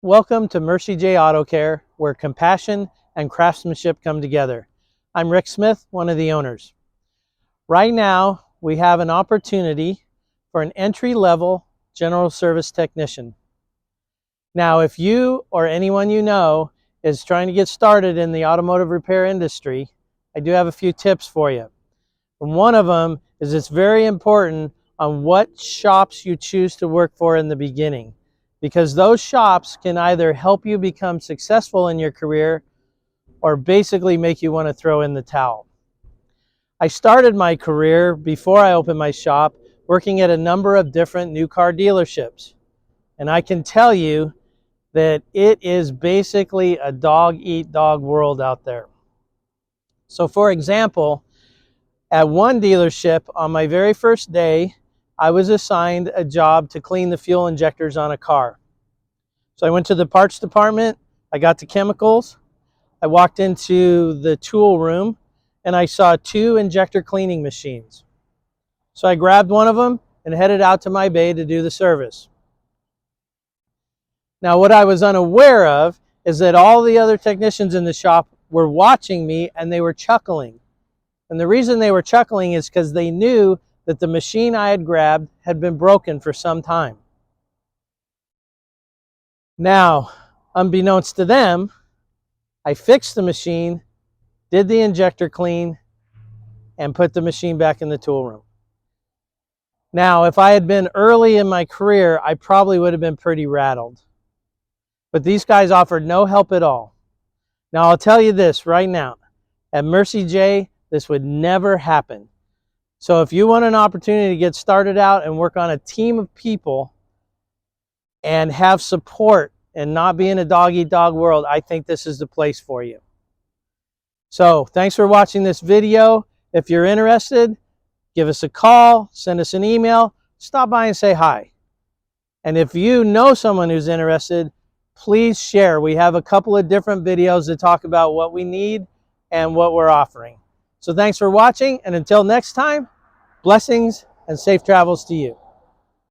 Welcome to Mercie J Auto Care, where compassion and craftsmanship come together. I'm Rick Smith, one of the owners. Right now, we have an opportunity for an entry-level general service technician. Now, if you or anyone you know is trying to get started in the automotive repair industry, I do have a few tips for you. And one of them is it's very important on what shops you choose to work for in the beginning, because those shops can either help you become successful in your career or basically make you want to throw in the towel. I started my career before I opened my shop working at a number of different new car dealerships. And I can tell you that it is basically a dog-eat-dog world out there. So for example, at one dealership on my very first day, I was assigned a job to clean the fuel injectors on a car. So I went to the parts department, I got the chemicals, I walked into the tool room, and I saw two injector cleaning machines. So I grabbed one of them and headed out to my bay to do the service. Now what I was unaware of is that all the other technicians in the shop were watching me and they were chuckling. And the reason they were chuckling is because they knew that the machine I had grabbed had been broken for some time. Now, unbeknownst to them, I fixed the machine, did the injector clean, and put the machine back in the tool room. Now, if I had been early in my career, I probably would have been pretty rattled. But these guys offered no help at all. Now, I'll tell you this right now. At Mercie J, this would never happen. So if you want an opportunity to get started out and work on a team of people and have support and not be in a dog-eat-dog world, I think this is the place for you. So thanks for watching this video. If you're interested, give us a call, send us an email, stop by and say hi. And if you know someone who's interested, please share. We have a couple of different videos that talk about what we need and what we're offering. So thanks for watching, and until next time, blessings and safe travels to you.